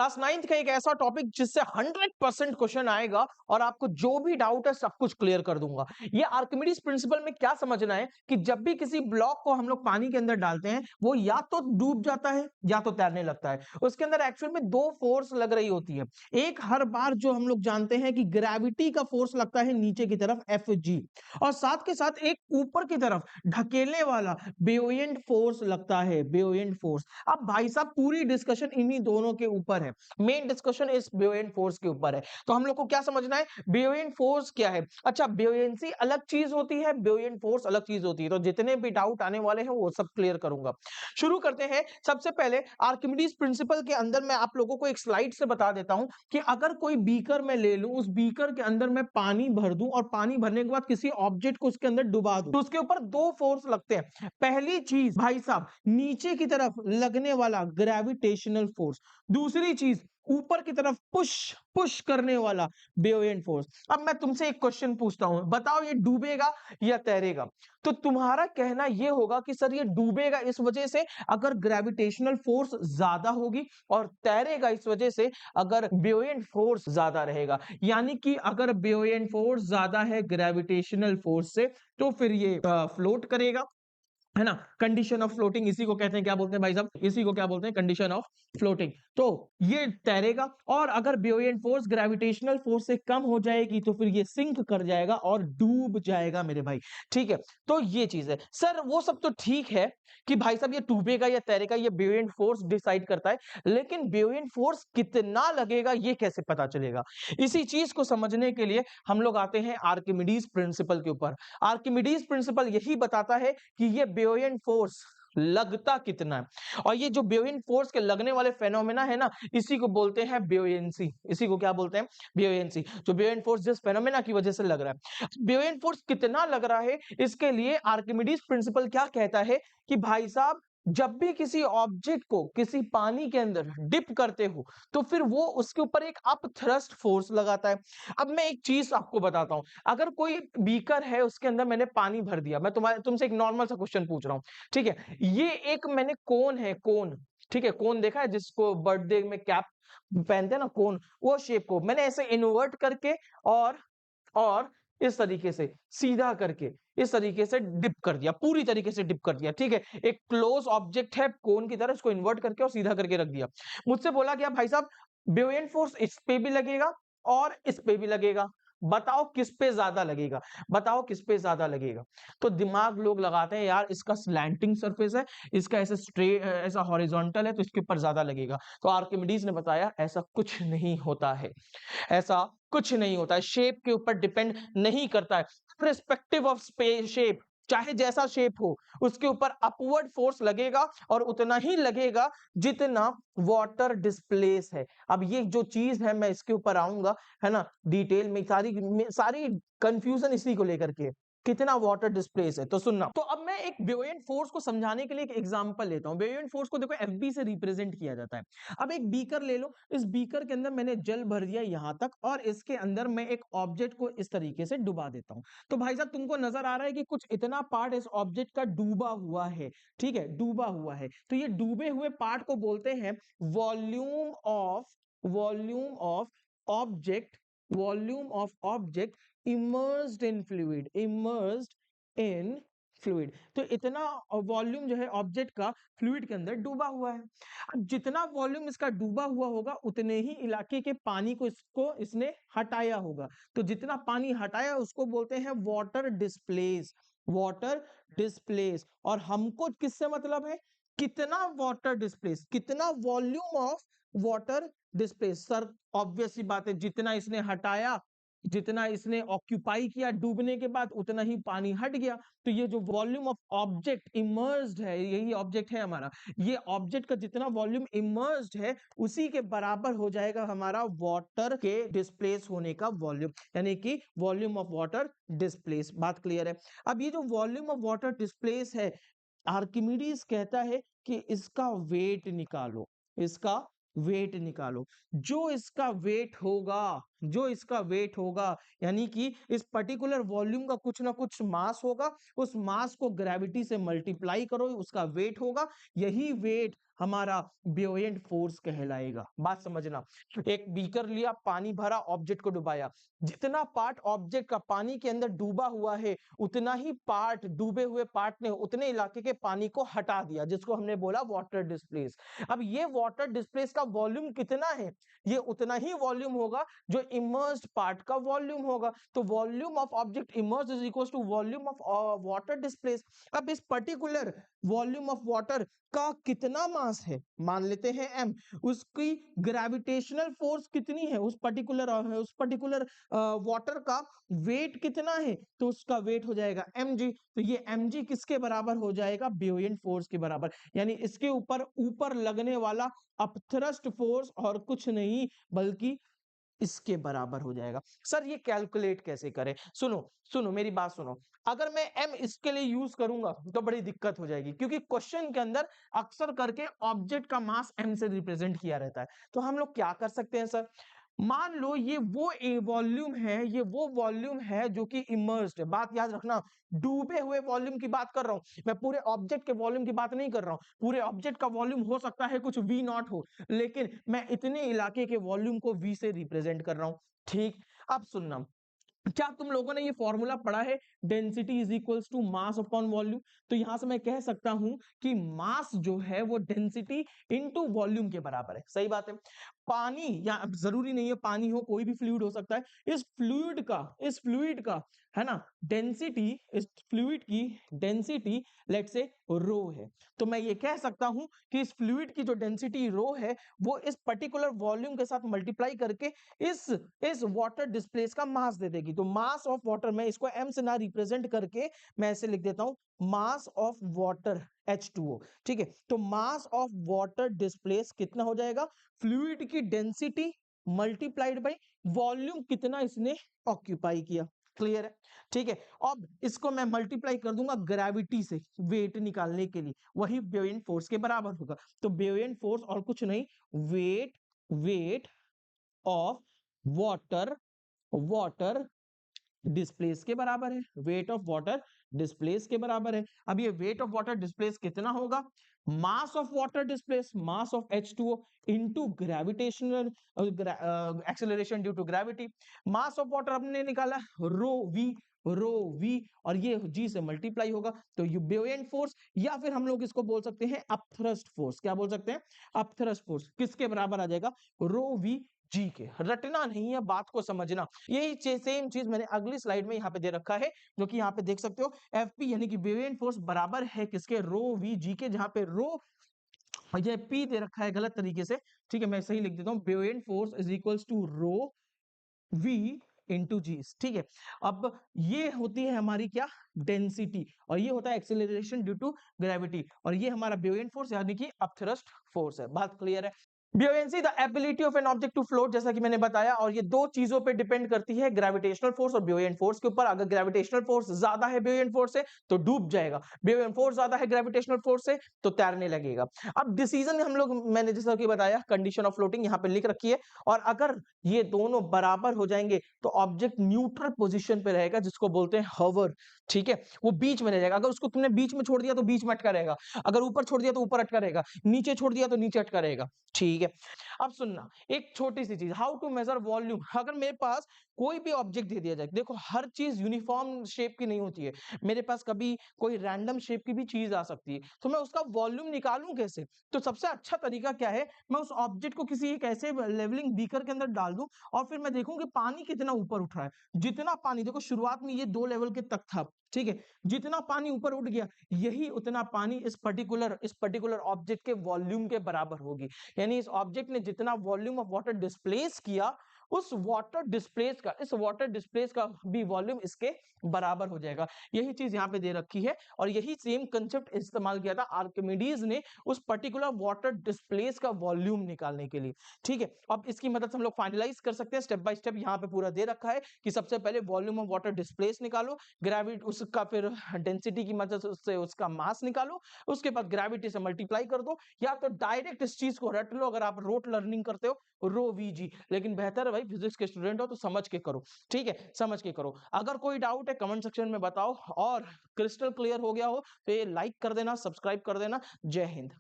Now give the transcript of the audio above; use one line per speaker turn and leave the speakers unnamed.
Class 9th का एक ऐसा टॉपिक जिससे 100% क्वेश्चन आएगा और आपको जो भी डाउट है सब कुछ क्लियर कर दूंगा। ये आर्किमिडीज प्रिंसिपल में क्या समझना है कि जब भी किसी ब्लॉक को हम लोग पानी के अंदर डालते हैं वो या तो डूब जाता है या तो तैरने लगता है। उसके अंदर एक्चुअल में दो फोर्स लग रही होती है। एक हर बार जो हम लोग जानते हैं कि ग्रेविटी का फोर्स लगता है नीचे की तरफ Fg, और साथ के साथ एक ऊपर की तरफ ढकेलने वाला बेयोएंट फोर्स लगता है, बेयोएंट फोर्स। अब भाई साहब पूरी डिस्कशन इन्हीं दोनों के ऊपर है, मेन डिस्कशन इस बेयोएंट फोर्स के ऊपर है। तो हम लोग को क्या समझना है, बेयोएंट फोर्स क्या है। अच्छा, बेयोएंसी अलग चीज होती है, बेयोएंट फोर्स अलग चीज होती है। तो जितने भी डाउट आने वाले हैं वो सब क्लियर करूंगा। शुरू करते हैं। सबसे पहले आर्किमिडीज प्रिंसिपल के अंदर मैं आप लोगों को एक स्लाइड से बता देता हूं कि अगर कोई बीकर मैं ले लूं, उस बीकर के अंदर मैं पानी भर दूं और पानी भरने के बाद किसी ऑब्जेक्ट को उसके अंदर डुबा दूं, तो उसके ऊपर दो फोर्स लगते हैं। पहली चीज भाई साहब नीचे की तरफ लगने वाला ग्रेविटेशनल फोर्स, दूसरी चीज ऊपर की तरफ पुश पुश करने वाला बेयोएंट फोर्स। अब मैं तुमसे एक क्वेश्चन पूछता हूं, बताओ ये डूबेगा या तैरेगा। तो तुम्हारा कहना यह होगा कि सर ये डूबेगा इस वजह से अगर ग्रेविटेशनल फोर्स ज्यादा होगी, और तैरेगा इस वजह से अगर बेयोएंट फोर्स ज्यादा रहेगा। यानी कि अगर बेयोएंट फोर्स ज्यादा है ग्रेविटेशनल फोर्स से तो फिर ये फ्लोट करेगा, है ना। कंडीशन ऑफ फ्लोटिंग इसी को कहते हैं, क्या बोलते हैं भाई साहब, इसी को क्या बोलते हैं, कंडीशन ऑफ फ्लोटिंग। तो ये तैरेगा, और अगर बेयोएंट फोर्स ग्रेविटेशनल फोर्स से कम हो जाएगी तो फिर ये सिंक कर जाएगा और डूब जाएगा मेरे भाई। ठीक है, तो ये चीज है। सर वो सब तो ठीक है कि भाई साहब ये डूबेगा या तैरेगा ये बेयोएंट फोर्स डिसाइड करता है, लेकिन बेयोएंट फोर्स कितना लगेगा ये कैसे पता चलेगा। इसी चीज को समझने के लिए हम लोग आते हैं आर्किमिडीज प्रिंसिपल के ऊपर। आर्किमिडीज प्रिंसिपल यही बताता है कि ये बेयोएंट फोर्स लगता कितना है, और ये जो बेयोएंट फोर्स के लगने वाले फेनोमेना है ना, इसी को बोलते हैं बेयोएंसी। इसी को क्या बोलते हैं, बेयोएंसी। जो बेयोएंट फोर्स जिस फेनोमेना की वजह से लग रहा है, बेयोएंट फोर्स कितना लग रहा है, इसके लिए आर्किमिडीज प्रिंसिपल क्या कहता है कि भाई साहब जब भी किसी ऑब्जेक्ट को किसी पानी के अंदर डिप करते हो तो फिर वो उसके ऊपर एक अप थ्रस्ट फोर्स लगाता है। अब मैं एक चीज आपको बताता हूं, अगर कोई बीकर है उसके अंदर मैंने पानी भर दिया, मैं तुमसे एक नॉर्मल सा क्वेश्चन पूछ रहा हूं, ठीक है। ये एक मैंने कोन है, कोन, ठीक है, कोन देखा है जिसको बर्थडे में कैप पहनते हैं ना, कोन, वो शेप को मैंने ऐसे इन्वर्ट करके और इस तरीके से सीधा करके इस तरीके से डिप कर दिया, पूरी तरीके से डिप कर दिया। ठीक है, एक क्लोज ऑब्जेक्ट है कोन की तरह, इसको इन्वर्ट करके और सीधा करके रख दिया। मुझसे बोला गया भाई साहब बेयोएंट फोर्स इस पे भी लगेगा और इस पे भी लगेगा, बताओ किस पे ज्यादा लगेगा, बताओ किस पे ज्यादा लगेगा। तो दिमाग लोग लगाते हैं यार इसका स्लैंटिंग सरफेस है, इसका ऐसे स्ट्रेट ऐसा हॉरिजॉन्टल है तो इसके ऊपर ज्यादा लगेगा। तो आर्किमिडीज ने बताया ऐसा कुछ नहीं होता है, ऐसा कुछ नहीं होता है, शेप के ऊपर डिपेंड नहीं करता है। रिस्पेक्टिव ऑफ शेप, चाहे जैसा शेप हो उसके ऊपर अपवर्ड फोर्स लगेगा और उतना ही लगेगा जितना वाटर डिस्प्लेस है। अब ये जो चीज है मैं इसके ऊपर आऊंगा, है ना, डिटेल में। सारी सारी कंफ्यूजन इसी को लेकर के, कितना वाटर डिस्प्लेस है। तो सुनना, तो अब मैं एक बेयोएंट फोर्स को समझाने के लिए एक एग्जांपल लेता हूं। बेयोएंट फोर्स को देखो एफबी से रिप्रेजेंट किया जाता है। अब एक बीकर ले लो, इस बीकर के अंदर मैंने जल भर दिया यहां तक, और इसके अंदर मैं एक ऑब्जेक्ट को इस तरीके से डुबा देता हूं। तो भाई साहब तुमको नजर आ रहा है कि कुछ इतना पार्ट इस ऑब्जेक्ट का डूबा हुआ है, ठीक है, डूबा हुआ है। तो ये डूबे हुए पार्ट को बोलते हैं volume of object, volume of object immersed in fluid, immersed in fluid. तो इतना वॉल्यूम जो है ऑब्जेक्ट का फ्लूइड के अंदर डूबा हुआ है। अब जितना वॉल्यूम इसका डूबा हुआ होगा उतने ही इलाके के पानी को इसने हटाया होगा। तो जितना पानी हटाया उसको बोलते हैं वाटर डिस्प्लेस, वाटर डिस्प्लेस। और हमको किससे मतलब है, कितना वाटर डिस्प्लेस, कितना volume of water displace. Sir obvious सी बात है, जितना इसने हटाया, जितना इसने ऑक्यूपाई किया डूबने के बाद उतना ही पानी हट गया। तो ये जो वॉल्यूम ऑफ ऑब्जेक्ट इमर्स्ड है, यही ऑब्जेक्ट है हमारा, ये ऑब्जेक्ट का जितना वॉल्यूम इमर्स्ड है उसी के बराबर हो जाएगा हमारा वाटर के डिस्प्लेस होने का वॉल्यूम, यानी कि वॉल्यूम ऑफ वाटर डिस्प्लेस। बात क्लियर है। अब ये जो वॉल्यूम ऑफ वाटर डिस्प्लेस है, आर्किमिडीज कहता है कि इसका वेट निकालो, इसका वेट निकालो। जो इसका वेट होगा, जो इसका वेट होगा, यानी कि इस पर्टिकुलर वॉल्यूम का कुछ ना कुछ मास होगा, उस मास को ग्रेविटी से मल्टीप्लाई करो, उसका वेट होगा। यही वेट हमारा ब्यूएंट फोर्स कहलाएगा। बात समझना, एक बीकर लिया, पानी भरा, ऑब्जेक्ट को डुबाया, जितना पार्ट ऑब्जेक्ट का पानी के अंदर डूबा हुआ है उतना ही पार्ट डूबे हुए पार्ट ने उतने इलाके के पानी को हटा दिया, जिसको हमने बोला वाटर डिस्प्लेस। अब ये वाटर डिस्प्लेस का वॉल्यूम कितना है, ये उतना ही वॉल्यूम होगा जो इमर्स्ड पार्ट का वॉल्यूम होगा। तो volume of object immersed is equal to volume of water displace. अब इस पर्टिकुलर वॉल्यूम ऑफ वाटर का कितना मास है, मान लेते हैं m, उसकी ग्रेविटेशनल फोर्स कितनी है, उस पर्टिकुलर वाटर का वेट कितना है, तो उसका वेट हो जाएगा mg। तो ये mg किसके बराबर हो जाएगा, ब्यूएंट फोर्स के बराबर, यानी इसके ऊपर लगने वाला अपथ्रस्ट फोर्स और कुछ नहीं बल्कि इसके बराबर हो जाएगा। सर ये कैलकुलेट कैसे करें, सुनो सुनो मेरी बात सुनो, अगर मैं m इसके लिए यूज करूंगा तो बड़ी दिक्कत हो जाएगी, क्योंकि क्वेश्चन के अंदर अक्सर करके ऑब्जेक्ट का मास m से रिप्रेजेंट किया रहता है। तो हम लोग क्या कर सकते हैं सर, मान लो ये वो वॉल्यूम है, ये वो वॉल्यूम है जो कि इमर्स्ड है। बात याद रखना, डूबे हुए वॉल्यूम की बात कर रहा हूं मैं, पूरे ऑब्जेक्ट के वॉल्यूम की बात नहीं कर रहा हूं। पूरे ऑब्जेक्ट का वॉल्यूम हो सकता है कुछ v नॉट हो, लेकिन मैं इतने इलाके के वॉल्यूम को v से रिप्रेजेंट कर रहा हूं। ठीक, अब सुनना, क्या तुम लोगों ने ये फॉर्मूला पढ़ा है, density is equals to mass upon volume. तो यहां से मैं कह सकता हूं कि मास जो है वो डेंसिटी इनटू वॉल्यूम के बराबर है। सही बात है, पानी या जरूरी नहीं है पानी हो, कोई भी फ्लूइड हो सकता है, इस फ्लूइड का है ना डेंसिटी, इस फ्लूइड की डेंसिटी लेट से रो है। तो मैं ये कह सकता हूं कि इस फ्लूइड की जो डेंसिटी रो है वो इस पर्टिकुलर वॉल्यूम के साथ मल्टीप्लाई करके इस वाटर डिस्प्लेस का मास दे देगी। तो मास ऑफ वाटर, मैं इसको m से ना रिप्रेजेंट करके मैं ऐसे लिख देता हूं, मास ऑफ वाटर H2O। ठीक है, तो मास ऑफ वाटर डिस्प्लेस कितना हो जाएगा, फ्लूइड की डेंसिटी मल्टीप्लाइड बाय वॉल्यूम कितना इसने ऑक्यूपाई किया। क्लियर है, ठीक है। अब इसको मैं मल्टीप्लाई कर दूंगा ग्रेविटी से, वेट निकालने के लिए, वही ब्यूएंट फोर्स के बराबर होगा। तो ब्यूएंट फोर्स और कुछ नहीं, वेट ऑफ वाटर डिस्प्लेस के बराबर है, वेट ऑफ वाटर डिस्प्लेस के बराबर है। अब ये वेट ऑफ वाटर डिस्प्लेस कितना होगा, mass of water displace, mass of H2O into gravitational acceleration due to gravity. Mass of water हमने निकाला रो वी और ये g से मल्टीप्लाई होगा, तो ये ब्यूएंट फोर्स, या फिर हम लोग इसको बोल सकते हैं अपथ्रस्ट फोर्स। क्या बोल सकते हैं, अपथ्रस्ट फोर्स किसके बराबर आ जाएगा, रो वी जी के। रटना नहीं है, बात को समझना। यही सेम चीज मैंने अगली स्लाइड में यहाँ पे दे रखा है, जो कि यहाँ पे देख सकते हो, एफ पी यानी कि ब्यूएंट फोर्स बराबर है किसके, रो वी जी के, जहां पे रो ये पी दे रखा है गलत तरीके से। ठीक है, मैं सही लिख देता हूँ, buoyant force is equals to rho V into g. ठीक है, अब ये होती है हमारी क्या, डेंसिटी, और ये होता है एक्सेलरेशन ड्यू टू ग्रेविटी, और ये हमारा ब्यूएंट फोर्स यानी कि अपथ्रस्ट फोर्स है। बात क्लियर है। Buoyancy the ability of an object to float, जैसा कि मैंने बताया, और ये दो चीजों पे डिपेंड करती है, ग्रेविटेशनल फोर्स और ब्यूएंट फोर्स के ऊपर। अगर ग्रेविटेशनल फोर्स ज्यादा है ब्यूएंट फोर्स से तो डूब जाएगा, ब्यूएंट फोर्स ज्यादा है ग्रेविटेशनल फोर्स से तो तैरने लगेगा। अब डिसीजन हम लोग, मैंने जैसा कि बताया, कंडीशन ऑफ फ्लोटिंग यहाँ पे लिख रखी है, और अगर ये दोनों बराबर हो जाएंगे तो ऑब्जेक्ट न्यूट्रल पोजिशन पे रहेगा, जिसको बोलते हैं हॉवर। ठीक है, वो बीच में रह जाएगा। अगर उसको तुमने बीच में छोड़ दिया तो बीच में अटका रहेगा, अगर ऊपर छोड़ दिया तो ऊपर अटका रहेगा, नीचे छोड़ दिया तो नीचे अटका रहेगा। ठीक है, अब सुनना, एक छोटी सी चीज, हाउ टू मेजर वॉल्यूम। अगर मेरे पास कोई भी ऑब्जेक्ट दे दिया जाए, देखो हर चीज यूनिफॉर्म शेप की नहीं होती है, मेरे पास कभी कोई रैंडम शेप की भी चीज आ सकती है, तो मैं उसका वॉल्यूम निकालूं कैसे। तो सबसे अच्छा तरीका क्या है, मैं उस ऑब्जेक्ट को किसी एक ऐसे लेवलिंग बीकर के अंदर डाल दूं, और फिर मैं देखूं कि पानी कितना ऊपर उठ रहा है। जितना पानी, देखो शुरुआत में ये 2 लेवल के तक था, ठीक है, जितना पानी ऊपर उठ गया, यही उतना पानी इस पर्टिकुलर ऑब्जेक्ट के वॉल्यूम के बराबर होगी। यानी इस ऑब्जेक्ट ने जितना वॉल्यूम ऑफ वाटर डिस्प्लेस किया, इस वाटर डिस्प्लेस का भी वॉल्यूम इसके बराबर हो जाएगा। यही चीज यहाँ पे दे रखी है, और यही सेम कंसेप्ट इस्तेमाल किया था आर्किमिडीज ने उस पर्टिकुलर वाटर डिस्प्लेस का वॉल्यूम निकालने के लिए। ठीक है, अब इसकी मदद से हम लोग फाइनलाइज कर सकते हैं, स्टेप बाय स्टेप यहाँ पे पूरा दे रखा है कि सबसे पहले वॉल्यूम ऑफ वाटर डिस्प्लेस निकालो, ग्रेविटी उसका, फिर डेंसिटी की मदद से उसका मास निकालो, उसके बाद ग्रेविटी से मल्टीप्लाई कर दो, या तो डायरेक्ट इस चीज को रट लो अगर आप रोट लर्निंग करते हो, रो वीजी। लेकिन बेहतर है भाई फिजिक्स के स्टूडेंट हो तो समझ के करो। ठीक है, समझ के करो। अगर कोई डाउट है कमेंट सेक्शन में बताओ, और क्रिस्टल क्लियर हो गया हो तो ये लाइक कर देना, सब्सक्राइब कर देना। जय हिंद।